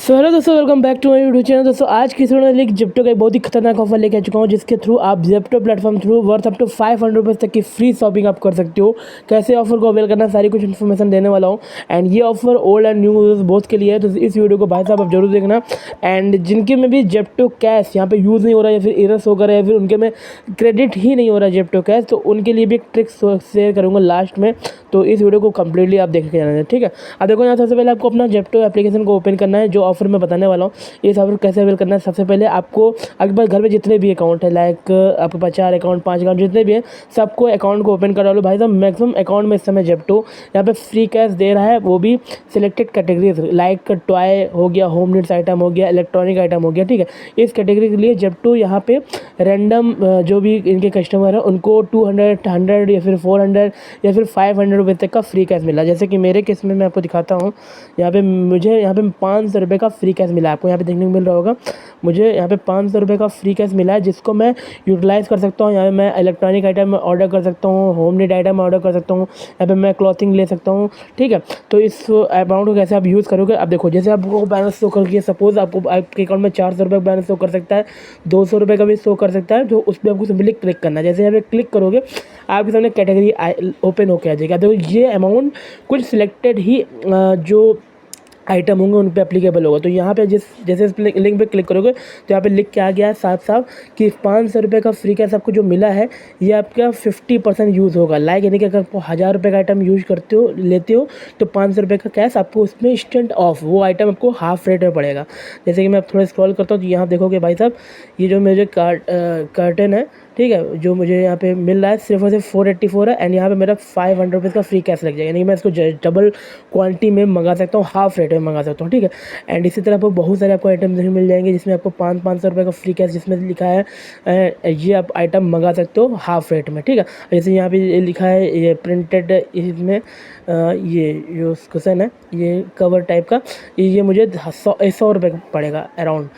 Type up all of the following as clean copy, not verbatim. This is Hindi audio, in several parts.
सो हेलो दोस्तों, welcome back to my YouTube channel. दोस्तों आज की वीडियो में जिप्टो का एक बहुत ही खतरनाक ऑफर लेके आ चुका हूँ, जिसके थ्रू आप जिप्टो platform through worth up to 500 rupees तक की फ्री शॉपिंग आप कर सकते हो। कैसे ऑफर को अवेल करना, सारी कुछ इन्फॉर्मेशन देने वाला हूँ। एंड ये offer old and new users both के लिए है, तो इस वीडियो को भाई साहब आप जरूर देखना। एंड जिनके में भी जिप्टो कैश यहाँ पे यूज़ नहीं हो रहा है, या फिर एरर शो कर रहा है, या फिर उनके में क्रेडिट ही नहीं हो रहा है जिप्टो कैश, तो उनके लिए भी एक ट्रिक शेयर करूँगा लास्ट में। तो इस वीडियो को कंप्लीटली आप देख के जाना है, ठीक है। अब देखो, यहाँ सबसे पहले आपको अपना जिप्टो एप्लीकेशन को ओपन करना है। जो ऑफर मैं बताने वाला हूँ, ये ऑफर कैसे अवेल करना है। सबसे पहले आपको आपके पास घर में जितने भी अकाउंट है, लाइक आपके पास 4 अकाउंट 5 अकाउंट जितने भी हैं, सबको अकाउंट को ओपन करा लो भाई साहब। मैक्सिमम अकाउंट में इस समय जिप्टो यहाँ पे फ्री कैश दे रहा है, वो भी सिलेक्टेड कैटेगरीज, लाइक टॉय हो गया, होम नीड्स आइटम हो गया, इलेक्ट्रॉनिक आइटम हो गया, ठीक है। इस कैटेगरी के लिए जिप्टो यहाँ पे रैंडम जो भी इनके कस्टमर है उनको 200, 100 या फिर 400 या फिर 500 रुपये तक का फ्री कैश मिला। जैसे कि मेरे केस में मैं आपको दिखाता हूँ, यहाँ पे मुझे यहाँ पे 500 रुपये का फ्री कैश मिला। आपको यहाँ पे देखने को मिल रहा होगा, मुझे यहाँ पे 500 रुपये का फ्री कैश मिला है, जिसको मैं यूटिलाइज़ कर सकता हूँ। यहाँ पे मैं इलेक्ट्रॉनिक आइटम ऑर्डर कर सकता हूँ, होम नीड आइटम ऑर्डर कर सकता हूँ, यहाँ पे मैं क्लॉथिंग ले सकता हूँ, ठीक है। तो इस अमाउंट को कैसे आप यूज़ करोगे, अब देखो, जैसे आपको बैलेंस शो करके, सपोज आपको आपके अकाउंट में 400 रुपये बैलेंस शो कर सकता है, 200 रुपये का भी शो कर सकता है। तो उस पर आपको सिंपली क्लिक करना है। जैसे यहाँ पे क्लिक करोगे, आपके सामने कैटेगरी ओपन होकर आ जाएगा। देखो, ये अमाउंट कुछ सिलेक्टेड ही जो आइटम होंगे उन पे एप्लीकेबल होगा। तो यहाँ पे जैसे इस लिंक पे क्लिक करोगे, तो यहाँ पे लिख के आ गया है साफ साफ कि 500 रुपये का फ्री कैश आपको जो मिला है, ये आपका 50% यूज़ होगा। लाइक यानी कि अगर आपको 1000 रुपये का आइटम यूज़ करते हो, लेते हो, तो 500 रुपये का कैश आपको उसमें इंस्टेंट ऑफ, वो आइटम आपको हाफ रेट में पड़ेगा। जैसे कि मैं थोड़ा स्क्रॉल करता हूँ, तो यहाँ देखोगे भाई साहब, ये जो मेरे कार्टन है, ठीक है, जो मुझे यहाँ पे मिल रहा है सिर्फ और सिर्फ 484 है। एंड यहाँ पे मेरा 500 रुपीज़ का फ्री कैश लग जाएगा, यानी कि मैं इसको डबल क्वांटिटी में मंगा सकता हूँ, हाफ रेट में मंगा सकता हूँ, ठीक है। एंड इसी तरह आपको बहुत सारे आपको आइटम देखने मिल जाएंगे, जिसमें आपको 500 रुपये का फ्री कैश जिसमें लिखा है, ये आप आइटम मंगा सकते हो हाफ रेट में, ठीक है। जैसे यहाँ पे ये लिखा है, ये प्रिंटेड, इसमें ये जो क्वेश्चन है, ये कवर टाइप का, ये मुझे 100 रुपये पड़ेगा अराउंड।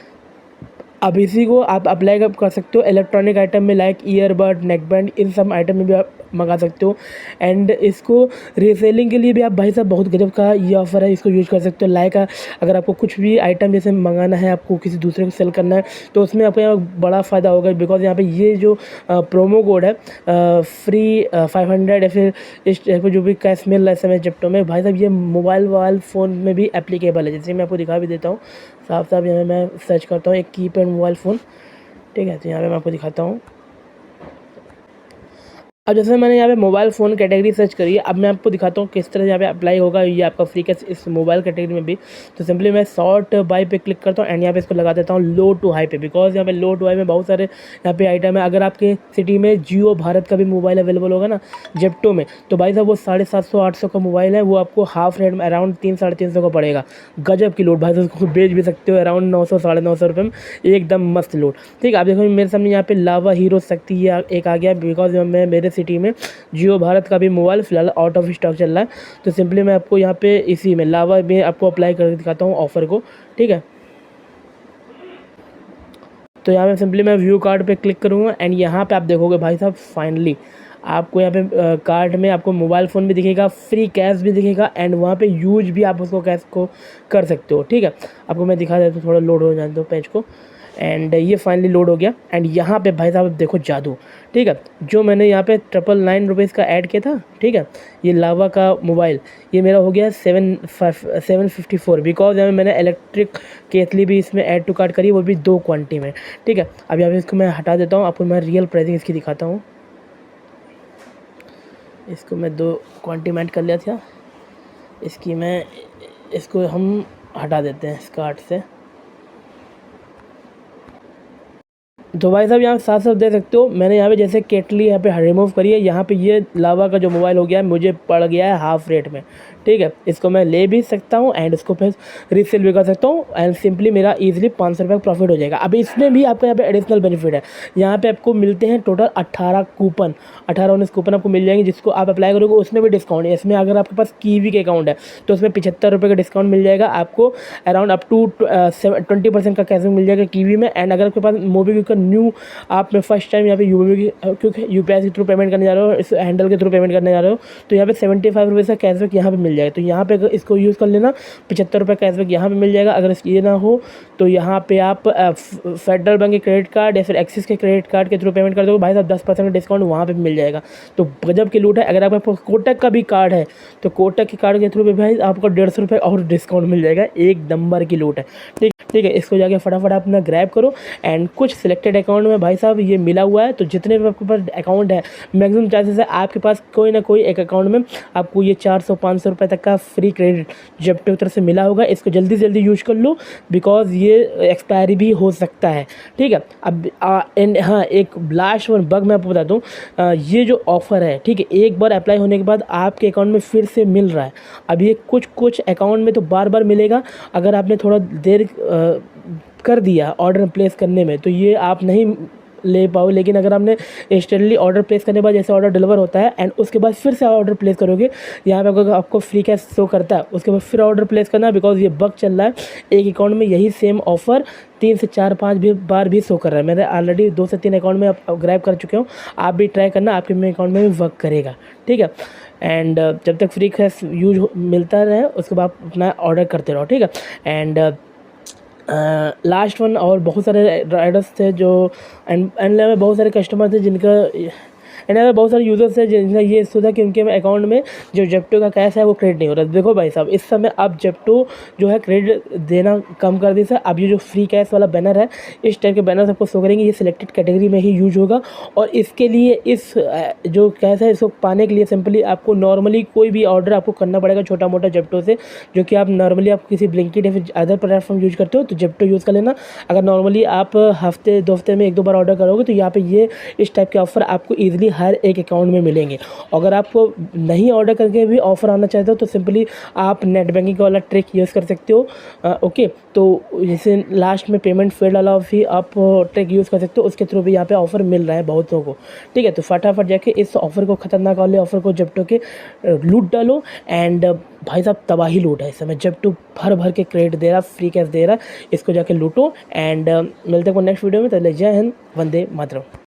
अब इसी को आप अप्लाई कर सकते हो इलेक्ट्रॉनिक आइटम में, लाइक ईयरबड, नेकबैंड, इन सब आइटम में भी आप मंगा सकते हो। एंड इसको रीसेलिंग के लिए भी आप भाई साहब, बहुत गजब का ये ऑफ़र है, इसको यूज़ कर सकते हो। लाइक अगर आपको कुछ भी आइटम जैसे मंगाना है, आपको किसी दूसरे को सेल करना है, तो उसमें आपको यहाँ बड़ा फ़ायदा होगा। बिकॉज यहाँ पे ये जो प्रोमो कोड है फ्री 500 या फिर इस टाइप जो भी कैश मिल रहा है समय जिप्टो में, भाई साहब ये मोबाइल फ़ोन में भी एप्लीकेबल है। जैसे मैं आपको दिखा भी देता हूँ साफ साफ, यहाँ मैं सर्च करता हूँ एक कीपैड मोबाइल फ़ोन, ठीक है। तो यहाँ पे मैं आपको दिखाता हूँ। अब जैसे मैंने यहाँ पे मोबाइल फ़ोन कैटेगरी सर्च करी है, अब मैं आपको दिखाता हूँ किस तरह यहाँ पे अप्लाई होगा ये आपका फ्री कैश इस मोबाइल कैटेगरी में भी। तो सिंपली मैं शॉर्ट बाय पे क्लिक करता हूँ एंड यहाँ पे इसको लगा देता हूँ लो टू हाई पे, बिकॉज यहाँ पे लो टू हाई में बहुत सारे यहाँ पे आइटम है। अगर आपके सिटी में जियो भारत का भी मोबाइल अवेलेबल होगा ना जिप्टो में, तो भाई साहब वो 750 800 का मोबाइल है, वो आपको हाफ रेट में अराउंड 300-350 का पड़ेगा। गजब की लोड भाई साहब, उसको बेच भी सकते हो अराउंड 900 950 रुपये में, एकदम मस्त लोड, ठीक है। आप देखो मेरे सामने यहाँ पे लावा हीरो शक्ति ये एक आ गया, बिकॉज मैं मेरे सिटी में जियो भारत का भी मोबाइल फिलहाल आउट ऑफ स्टॉक चल रहा है। तो सिंपली मैं आपको यहाँ पे इसी में लावा में आपको अप्लाई करके दिखाता हूँ ऑफ़र को, ठीक है। तो यहाँ पे सिंपली मैं व्यू कार्ड पे क्लिक करूँगा एंड यहाँ पे आप देखोगे भाई साहब, फाइनली आपको यहाँ पे कार्ड में आपको मोबाइल फ़ोन भी दिखेगा, फ्री कैश भी दिखेगा, एंड वहाँ पे यूज भी आप उसको कैश को कर सकते हो, ठीक है। आपको मैं दिखा देता हूँ, थोड़ा लोड हो जाने दो पेज को। एंड ये फाइनली लोड हो गया। एंड यहाँ पे भाई साहब देखो जादू, ठीक है। जो मैंने यहाँ पे 999 रुपीज़ का ऐड किया था, ठीक है, ये लावा का मोबाइल, ये मेरा हो गया 754, बिकॉज यहाँ पे मैंने इलेक्ट्रिक केतली भी इसमें ऐड टू कार्ट करी, वो भी 2 क्वांटिटी में, ठीक है। अब यहाँ पे इसको मैं हटा देता हूँ, आपको मैं रियल प्राइसिंग इसकी दिखाता हूँ। इसको मैं 2 क्वांटिटी में ऐड कर लिया था, इसकी मैं इसको हम हटा देते हैं इस कार्ट से। तो भाई साहब यहाँ साथ साथ देख सकते हो, मैंने यहाँ पे जैसे केटली यहाँ पे रिमूव करी है, यहाँ पे ये लावा का जो मोबाइल हो गया है मुझे पड़ गया है हाफ रेट में, ठीक है। इसको मैं ले भी सकता हूँ एंड इसको फिर रीसेल भी कर सकता हूँ एंड सिंपली मेरा ईजिली 500 रुपये का प्रॉफिट हो जाएगा। अब इसमें भी आपका यहाँ पे एडिशनल बेनिफिट है, यहाँ पे आपको मिलते हैं टोटल 18 कूपन, 18-19 कूपन आपको मिल जाएंगे, जिसको आप अप्लाई करोगे उसमें भी डिस्काउंट है। इसमें अगर आपके पास कीवी के अकाउंट है तो उसमें 75 रुपये का डिस्काउंट मिल जाएगा आपको, अराउंड अप टू 20% का कैशबैक मिल जाएगा कीवी में। एंड अगर आपके पास मोबीक्विक का न्यू आप में फर्स्ट टाइम यहाँ पे क्योंकि यूपीआई के थ्रू पेमेंट करने जा रहे हो, इस हैंडल के थ्रू पेमेंट करने जा रहे हो, तो यहाँ पे 75 रुपये का कैशबैक यहाँ पे मिल मिल जाएगा। तो यहाँ पे इसको यूज़ कर लेना, 75 रुपये कैशबैक यहाँ पे मिल जाएगा। अगर ये ना हो तो यहाँ पे आप फेडरल बैंक के क्रेडिट कार्ड या फिर एक्सिस के क्रेडिट कार्ड के थ्रू पेमेंट कर दोगे भाई साहब, 10% का डिस्काउंट वहाँ पे मिल जाएगा। तो गजब की लूट है। अगर आपके पास कोटक का भी कार्ड है तो कोटक के कार्ड के थ्रू भी भाई आपको 150 रुपये और डिस्काउंट मिल जाएगा। एक नंबर की लूट है। ठीक है, इसको जाके फटाफट अपना ग्रैब करो। एंड कुछ सिलेक्टेड अकाउंट में भाई साहब ये मिला हुआ है, तो जितने भी आपके पास अकाउंट है मैक्सिमम चांसेस है आपके पास कोई ना कोई एक अकाउंट में आपको ये 400-500 रुपये तक का फ्री क्रेडिट जेप्टो की तरफ से मिला होगा। इसको जल्दी से जल्दी यूज़ कर लो, बिकॉज ये एक्सपायरी भी हो सकता है। ठीक है, अब एंड हाँ, एक लास्ट वन बग मैं आपको बता दूँ, ये जो ऑफ़र है, ठीक है, एक बार अप्लाई होने के बाद आपके अकाउंट में फिर से मिल रहा है। अब ये कुछ अकाउंट में तो बार बार मिलेगा, अगर आपने थोड़ा देर कर दिया ऑर्डर प्लेस करने में तो ये आप नहीं ले पाओ। लेकिन अगर आपने इंस्टेंटली ऑर्डर प्लेस करने के बाद जैसे ऑर्डर डिलीवर होता है एंड उसके बाद फिर से ऑर्डर प्लेस करोगे, यहाँ पे आपको फ्री कैश शो करता है, उसके बाद फिर ऑर्डर प्लेस करना, बिकॉज ये बग चल रहा है। एक अकाउंट में यही सेम ऑफ़र 3 से 4-5 बार भी शो कर रहा है। मैंने ऑलरेडी 2 से 3 अकाउंट में ग्रैब कर चुके हूँ, आप भी ट्राई करना, आपके में अकाउंट में भी वर्क करेगा। ठीक है, एंड जब तक फ्री कैश यूज मिलता रहे उसके बाद अपना ऑर्डर करते रहो। ठीक है, एंड लास्ट वन, और बहुत सारे राइडर्स थे जो एंड में बहुत सारे कस्टमर थे जिनका एंड में बहुत सारे यूज़र्स हैं जिनका ये इशू था कि उनके अकाउंट में जो जेप्टो का कैश है वो क्रेडिट नहीं हो रहा। देखो भाई साहब, इस समय अब जेप्टो जो है क्रेडिट देना कम कर दी है। अब ये जो फ्री कैश वाला बैनर है, इस टाइप के बैनर आपको शो करेंगे, ये सिलेक्टेड कैटेगरी में ही यूज होगा। और इसके लिए इस जो कैश है इसको पाने के लिए सिंपली आपको नॉर्मली कोई भी ऑर्डर आपको करना पड़ेगा छोटा मोटा जेप्टो से, जो कि आप नॉर्मली आप किसी ब्लिंकिट या फिर अदर प्लेटफॉर्म यूज करते हो तो जेप्टो यूज़ कर लेना। अगर नॉर्मली आप हफ्ते 2 हफ्ते में 1-2 बार ऑर्डर करोगे तो यहाँ पे ये इस टाइप के ऑफर आपको ईजिली हर एक अकाउंट में मिलेंगे। अगर आपको नहीं ऑर्डर करके भी ऑफर आना चाहते हो तो सिंपली आप नेट बैंकिंग वाला ट्रिक यूज़ कर सकते हो। ओके, तो जैसे लास्ट में पेमेंट फेल्ड वाला भी आप ट्रिक यूज़ कर सकते हो, उसके थ्रू भी यहाँ पे ऑफर मिल रहा है बहुतों को। ठीक है, तो फटाफट जाके इस ऑफर को, खतरनाक वाले ऑफर को जेप्टो के लूट डालो। एंड भाई साहब तबाही लूट है इस समय, जेप्टो भर के क्रेडिट दे रहा, फ्री कैश दे रहा, इसको जाके लूटो। एंड मिलते हैं नेक्स्ट वीडियो में, तो जय हिंद, वंदे मातरम।